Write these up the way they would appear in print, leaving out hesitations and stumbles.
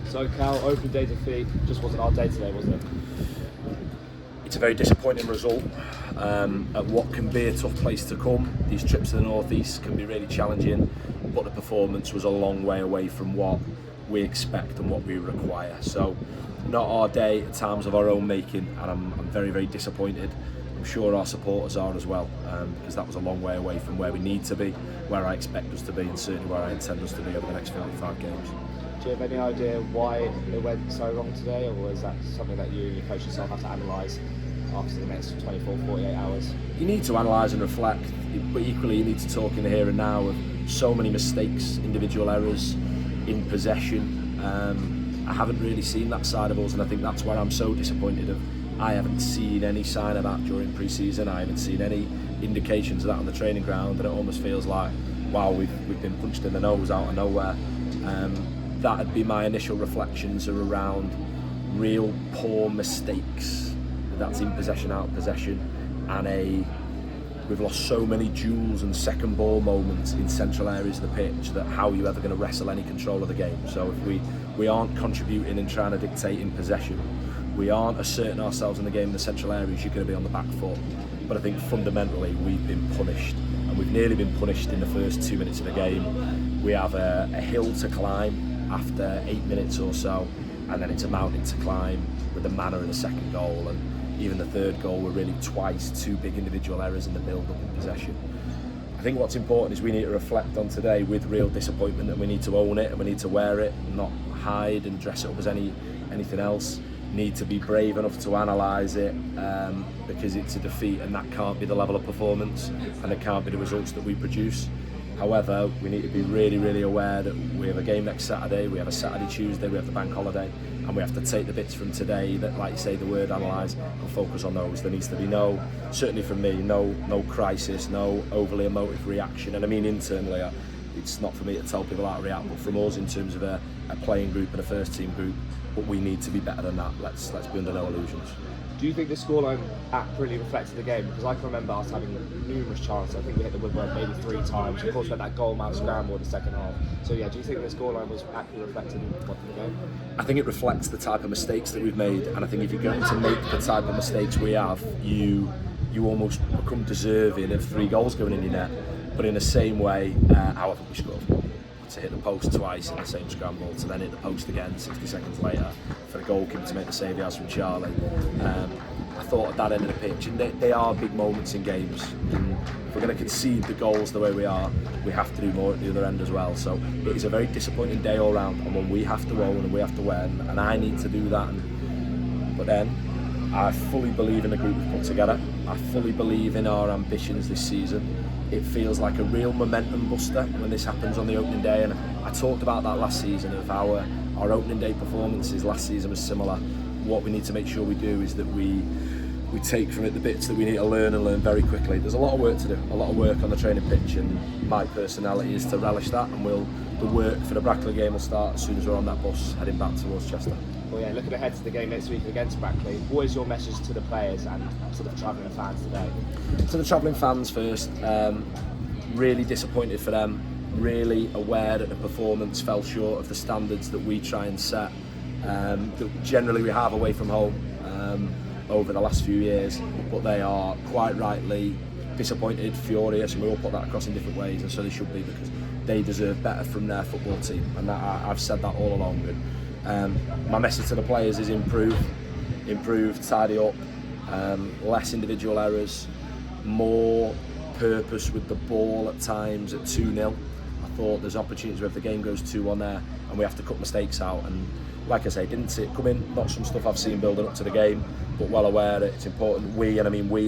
So Cal, open day defeat just wasn't our day today, wasn't it? It's a very disappointing result at what can be a tough place to come. These trips to the North East can be really challenging, but the performance was a long way away from what we expect and what we require. So not our day at times of our own making, and I'm very, very disappointed. I'm sure our supporters are as well, because that was a long way away from where we need to be, where I expect us to be, and certainly where I intend us to be over the next 45 games. Do you have any idea why it went so wrong today, or is that something that you and your coach yourself have to analyse after the next 24, 48 hours? You need to analyse and reflect, but equally you need to talk in the here and now of so many mistakes, individual errors in possession. I haven't really seen that side of us, and I think that's where I'm so disappointed of. I haven't seen any sign of that during pre-season. I haven't seen any indications of that on the training ground, and it almost feels like, wow, we've been punched in the nose out of nowhere. That'd be my initial reflections are around real poor mistakes. That's in possession, out of possession, and we've lost so many duels and second ball moments in central areas of the pitch that how are you ever going to wrestle any control of the game? So if we aren't contributing and trying to dictate in possession, we aren't asserting ourselves in the game in the central areas, you're going to be on the back foot. But I think fundamentally we've been punished, and we've nearly been punished in the first 2 minutes of the game. We have a hill to climb after 8 minutes or so, and then it's a mountain to climb with the manner of the second goal, and even the third goal were really twice two big individual errors in the build-up in possession. I think what's important is we need to reflect on today with real disappointment, and we need to own it and we need to wear it, not hide and dress it up as anything else. Need to be brave enough to analyse it, because it's a defeat, and that can't be the level of performance, and it can't be the results that we produce. However, we need to be really, really aware that we have a game next Saturday, we have a Saturday, Tuesday, we have the bank holiday, and we have to take the bits from today that, like you say, the word analyse, and focus on those. There needs to be certainly from me, no crisis, no overly emotive reaction. And I mean internally, it's not for me to tell people how to react, but from us in terms of a playing group and a first team group, but we need to be better than that. Let's be under no illusions. Do you think the scoreline accurately reflected the game? Because I can remember us having numerous chances. I think we hit the woodwork maybe 3 times. Of course, we had that goal man scramble in the second half. So yeah, do you think the scoreline was accurately reflected in the game? I think it reflects the type of mistakes that we've made, and I think if you're going to make the type of mistakes we have, you almost become deserving of 3 goals going in your net. But in the same way, however we scored, to hit the post twice in the same scramble, to then hit the post again 60 seconds later for the goalkeeper to make the save he has from Charlie. I thought at that end of the pitch, and they are big moments in games, and if we're going to concede the goals the way we are, we have to do more at the other end as well. So it is a very disappointing day all round, and one we have to own and we have to win, and I need to do that. But then I fully believe in the group we've put together. I fully believe in our ambitions this season. It feels like a real momentum buster when this happens on the opening day, and I talked about that last season of our opening day performances last season was similar. What we need to make sure we do is that we take from it the bits that we need to learn and learn very quickly. There's a lot of work to do, a lot of work on the training pitch, and my personality is to relish that, and the work for the Brackley game will start as soon as we're on that bus heading back towards Chester. Well, yeah, looking ahead to the game next week against Brackley, what is your message to the players and to the travelling fans today? To the travelling fans first, really disappointed for them, really aware that the performance fell short of the standards that we try and set, that generally we have away from home over the last few years, but they are quite rightly disappointed, furious, and we all put that across in different ways, and so they should be, because they deserve better from their football team, and I've said that all along. My message to the players is improve, tidy up, less individual errors, more purpose with the ball at times at 2-0. I thought there's opportunities where if the game goes 2-1 there and we have to cut mistakes out, and like I say, didn't see it coming, not some stuff I've seen building up to the game, but well aware that it's important we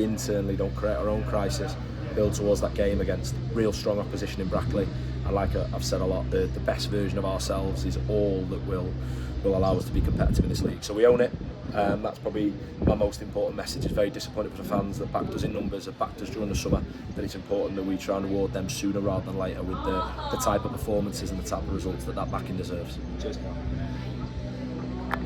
internally don't create our own crisis, build towards that game against real strong opposition in Brackley. And like I've said a lot, the best version of ourselves is all that will allow us to be competitive in this league. So we own it. That's probably my most important message. It's very disappointing for the fans that backed us in numbers, that backed us during the summer, that it's important that we try and reward them sooner rather than later with the type of performances and the type of results that backing deserves. Cheers, Carl.